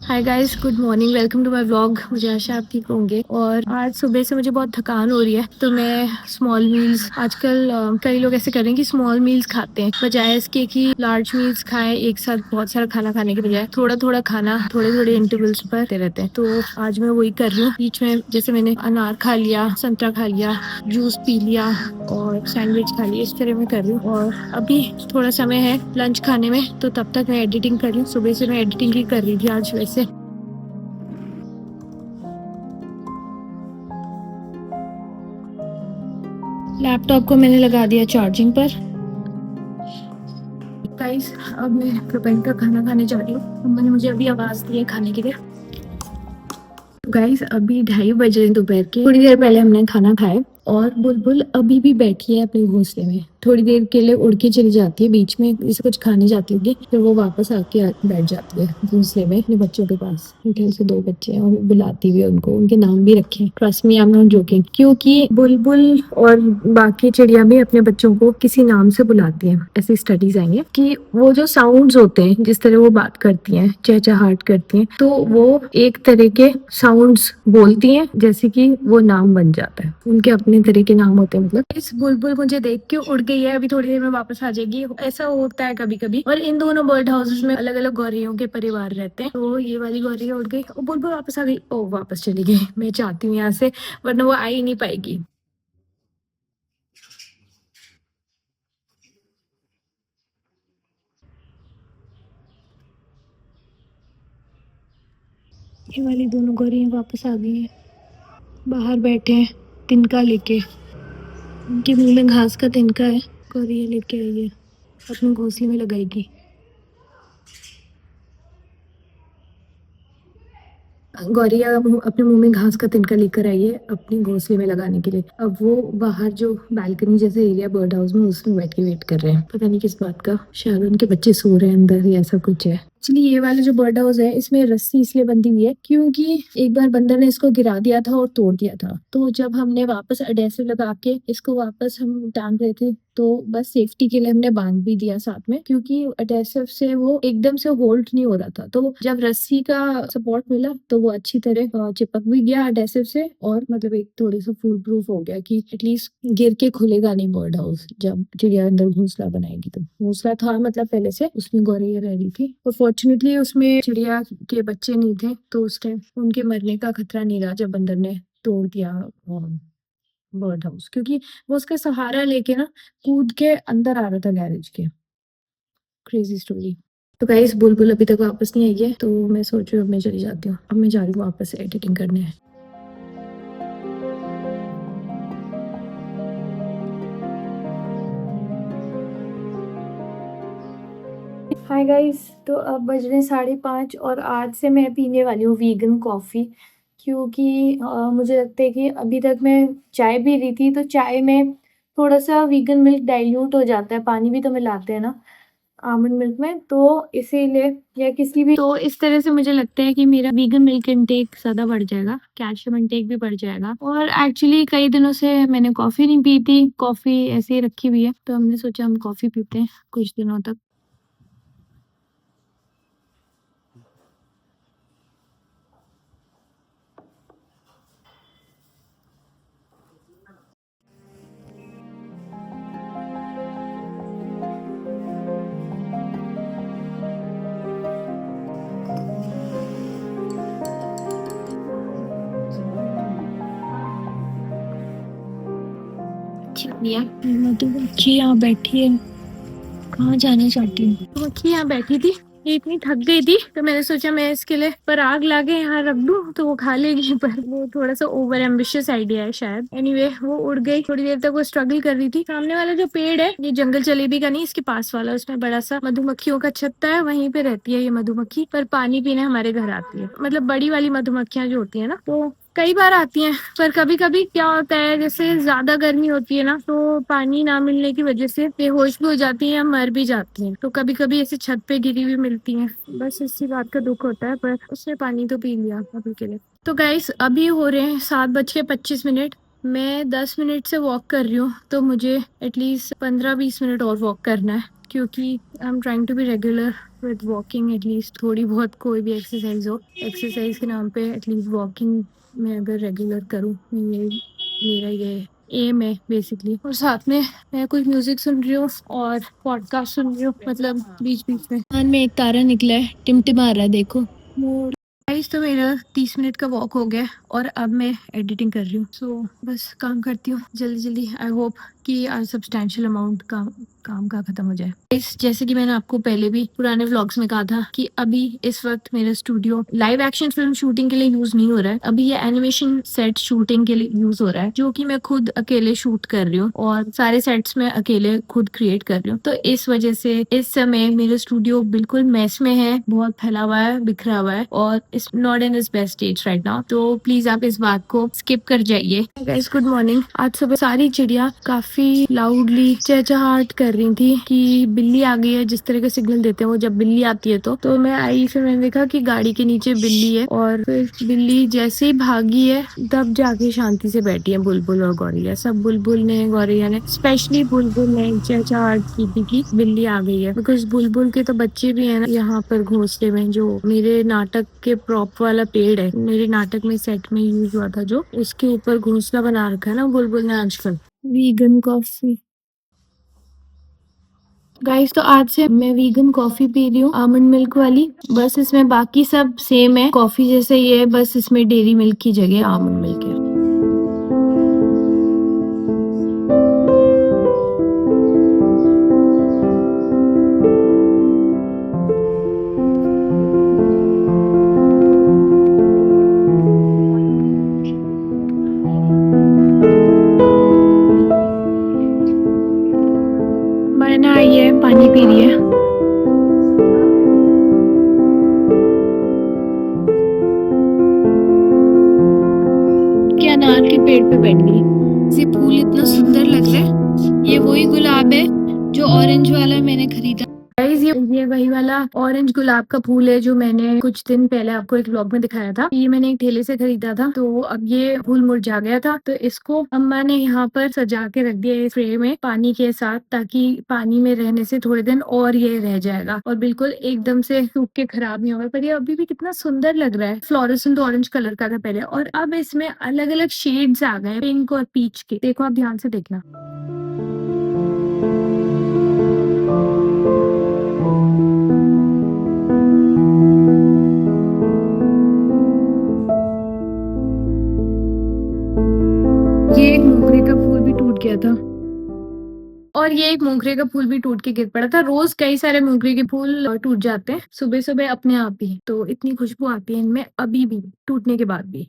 Hi guys, good morning, welcome to my vlog. मुझे आशा आप ठीक होंगे। और आज सुबह से मुझे बहुत थकान हो रही है, तो मैं स्मॉल मील्स आजकल कई लोग ऐसे कर रहे हैं कि स्मॉल मील्स खाते हैं बजाय इसके कि लार्ज मील्स खाएं। एक साथ बहुत सारा खाना खाने के बजाय थोड़ा थोड़ा खाना थोड़े थोड़े इंटरवल्स पर देते रहते हैं। तो आज मैं वही कर रही हूँ। बीच में जैसे मैंने अनार खा लिया, संतरा खा लिया, जूस पी लिया और सैंडविच खा लिया, इस तरह मैं कर रही हूँ। और अभी थोड़ा समय है लंच खाने में, तो तब तक मैं एडिटिंग कर रही हूँ। सुबह से मैं एडिटिंग ही कर रही थी आज वैसे। लैपटॉप को मैंने लगा दिया चार्जिंग पर। गाइस, अब मैं दोपहर का खाना खाने जा रही हूँ। अम्मा ने मुझे अभी आवाज दी है खाने के लिए। तो गाइस, अभी 2:30 बज रहे हैं दोपहर के। थोड़ी देर पहले हमने खाना खाया और बुलबुल अभी भी बैठी है अपने घोंसले में। थोड़ी देर के लिए उड़ के चली जाती है, बीच में जैसे कुछ खाने जाती होगी, फिर वो वापस आके बैठ जाती है घोंसले में अपने बच्चों के पास। मेरे से 2 बच्चे हैं और वो बुलाती भी है उनको, उनके नाम भी रखे हैं। Trust me, I am not joking, क्योंकि बुलबुल और बाकी चिड़िया भी अपने बच्चों को किसी नाम से बुलाती हैं। ऐसी स्टडीज आई हैं कि वो जो साउंड्स होते हैं, जिस तरह वो बात करती हैं, चहचहाट करती हैं, तो वो एक तरह के साउंड्स बोलती हैं, जैसे कि वो नाम बन जाता है। उनके अपने तरह के नाम होते हैं। मतलब इस बुलबुल मुझे देख के उड़ गई है, अभी थोड़ी देर में वापस आ जाएगी। ऐसा होता है कभी कभी। और इन दोनों बर्ड हाउसेस में अलग अलग गौरैयों के परिवार रहते हैं। तो ये वाली गौरैया उड़ गई और बुलबुल वापस आ गई। ओ, वापस चली गई। मैं चाहती हूँ यहाँ से, वरना वो आ ही नहीं पाएगी। ये वाली दोनों गौरैया वापस आ गई हैं, बाहर बैठे हैं तिनका लेके। उनके मुंह में घास का तिनका है। गौरैया लेके आई है, अपने घोंसले में लगाएगी। गौरैया अपने मुंह में घास का तिनका लेकर आई है अपने घोंसले में लगाने के लिए। अब वो बाहर जो बालकनी जैसे एरिया बर्ड हाउस में, उसमें बैठ के वेट कर रहे हैं। पता नहीं किस बात का, शायद उनके बच्चे सो रहे हैं अंदर या ऐसा कुछ है। एक्चुअली ये वाला जो बर्ड हाउस है, इसमें रस्सी इसलिए बंधी हुई है क्योंकि एक बार बंदर ने इसको गिरा दिया था और तोड़ दिया था। तो जब हमने वापस अडेसिव लगा के इसको वापस हम टांग रहे थे, तो बस सेफ्टी के लिए हमने बांध भी दिया साथ में, क्योंकि अडेसिव से वो एकदम से होल्ड नहीं हो रहा था। तो जब रस्सी का सपोर्ट मिला तो वो अच्छी तरह चिपक भी गया अडेसिव से, और मतलब एक थोड़ी सा फूल प्रूफ हो गया कि एटलीस्ट गिर के खुलेगा नहीं बर्ड हाउस जब चिड़िया अंदर घोंसला बनाएगी। तो घोंसला था मतलब पहले से, उसमें गौरैया रह रही थी। और फॉर्चुनेटली उसमें चिड़िया के बच्चे नहीं थे, तो उस टाइम उनके मरने का खतरा नहीं रहा जब बंदर ने तोड़ दिया बर्ड हाउस, क्योंकि वो उसका सहारा लेके ना कूद के अंदर आ रहा था गैरेज के। Crazy story. तो गाइस, बुलबुल अभी तक वापस नहीं आई है, तो मैं सोच रही हूँ अब मैं चली जाती हूँ। अब मैं जा रही हूँ वापस एडिटिंग करने। हाय गाइस, तो अब बज रहे हैं 5:30 और आज से मैं पीने वाली हूँ वीगन कॉफ़ी। क्योंकि मुझे लगता है कि अभी तक मैं चाय पी रही थी, तो चाय में थोड़ा सा वीगन मिल्क डाइल्यूट हो जाता है। पानी भी तो मिलाते हैं ना आमंड मिल्क में, तो इसीलिए या किसी भी, तो इस तरह से मुझे लगता है कि मेरा वीगन मिल्क इंटेक ज़्यादा बढ़ जाएगा, कैल्शियम इंटेक भी बढ़ जाएगा। और एक्चुअली कई दिनों से मैंने कॉफ़ी नहीं पी थी, कॉफ़ी ऐसे ही रखी हुई है, तो हमने सोचा हम कॉफ़ी पीते हैं कुछ दिनों तक। मधुमक्खी यहाँ बैठी है, कहाँ जाना चाहती हूँ। मधुमक्खी यहाँ बैठी थी, ये इतनी थक गई थी, तो मैंने सोचा मैं इसके लिए पराग लाके यहाँ रख दूँ तो वो खा लेगी। पर वो थोड़ा सा ओवर एम्बिशियस आइडिया है शायद। एनीवे, वो उड़ गई। थोड़ी देर तक वो स्ट्रगल कर रही थी। सामने वाला जो पेड़ है, ये जंगल जलेबी का नहीं, इसके पास वाला, उसमें बड़ा सा मधुमक्खियों का छत्ता है, वहीं पे रहती है ये मधुमक्खी। पर पानी पीने हमारे घर आती है, मतलब बड़ी वाली मधुमक्खियां जो होती है ना, तो कई बार आती हैं। पर कभी कभी क्या होता है, जैसे ज्यादा गर्मी होती है ना, तो पानी ना मिलने की वजह से बेहोश भी हो जाती हैं या मर भी जाती हैं। तो कभी कभी ऐसे छत पे गिरी हुई मिलती हैं। बस इसी बात का दुख होता है, पर उसने पानी तो पी लिया अभी के लिए। तो गाइस, अभी हो रहे हैं 7:25। मैं 10 मिनट से वॉक कर रही हूँ, तो मुझे एटलीस्ट 15-20 मिनट और वॉक करना है, क्योंकि I am trying to be regular with walking, at least थोड़ी बहुत कोई भी एक्सरसाइज हो। एक्सरसाइज के नाम पे एटलीस्ट वॉकिंग मैं अगर रेगुलर करूँ, ये मेरा ये एम है बेसिकली। और साथ में मैं कुछ म्यूजिक सुन रही हूँ और पॉडकास्ट सुन रही हूँ, मतलब बीच बीच में कान में एक तारा निकला है, टिमटिमा रहा है, देखो। गाइस तो मेरा 30 मिनट का वॉक हो गया और अब मैं एडिटिंग कर रही हूँ। सो बस काम करती हूँ जल्दी जल्दी। आई होप कि आज सब्सटैंशियल अमाउंट काम का खत्म हो जाए। जैसे कि मैंने आपको पहले भी पुराने व्लॉग्स में कहा था कि अभी इस वक्त मेरा studio live action film shooting के लिए यूज नहीं हो रहा है। अभी ये एनिमेशन सेट शूटिंग के लिए यूज हो रहा है, जो कि मैं खुद अकेले शूट कर रही हूँ और सारे सेट्स में अकेले खुद क्रिएट कर रही हूँ। तो इस वजह से इस समय मेरा स्टूडियो बिल्कुल मेस में है, बहुत फैला हुआ है, बिखरा हुआ है और it's not in its best stage right now. तो प्लीज आप इस बात को स्किप कर जाइए। Guys good morning. आज सुबह सारी चिड़िया काफी लाउडली चहचहाट कर रही थी कि बिल्ली आ गई है। जिस तरह का सिग्नल देते हैं वो, जब बिल्ली आती है तो मैं आई, फिर मैंने देखा कि गाड़ी के नीचे बिल्ली है और फिर बिल्ली जैसे ही भागी है तब जाके शांति से बैठी है बुलबुल और गौरैया। सब बुलबुल ने, गौरैया ने, स्पेशली बुलबुल ने चहचहाट की थी कि बिल्ली आ गई है। बिकॉज बुलबुल के तो बच्चे भी है ना यहाँ पर घोंसले में, जो मेरे नाटक के प्रॉप वाला पेड़ है, मेरे नाटक में सेट में यूज हुआ था, जो उसके ऊपर घोंसला बना रखा है ना बुलबुल ने आजकल। वीगन कॉफी गाइस, तो आज से मैं वीगन कॉफी पी रही हूँ, आमंड मिल्क वाली। बस इसमें बाकी सब सेम है, कॉफी जैसे ही है, बस इसमें डेयरी मिल्क की जगह आमंड मिल्क है। मैंने आई है, पानी पी रही है। क्या अनार के पेड़ पे बैठ गई। ये फूल इतना सुंदर लग रहा है। ये वही गुलाब है जो ऑरेंज वाला मैंने खरीदा। गाइस ये वही वाला ऑरेंज गुलाब का फूल है जो मैंने कुछ दिन पहले आपको एक व्लॉग में दिखाया था। ये मैंने एक ठेले से खरीदा था, तो अब ये फूल मुरझा गया था, तो इसको अम्मा ने यहाँ पर सजा के रख दिया इस ट्रे में पानी के साथ, ताकि पानी में रहने से थोड़े दिन और ये रह जाएगा और बिल्कुल एकदम से सूख के खराब नहीं होगा। पर ये अभी भी कितना सुंदर लग रहा है। फ्लोरेसेंट ऑरेंज कलर का था पहले और अब इसमें अलग अलग शेड्स आ गए, पिंक और पीच के। देखो आप ध्यान से देखना। ये एक मोगरे का फूल भी टूट गया था और ये एक मोगरे का फूल भी टूट के गिर पड़ा था। रोज कई सारे मोगरे के फूल टूट जाते हैं सुबह सुबह अपने आप ही, तो इतनी खुशबू आती है इनमें अभी भी, टूटने के बाद भी।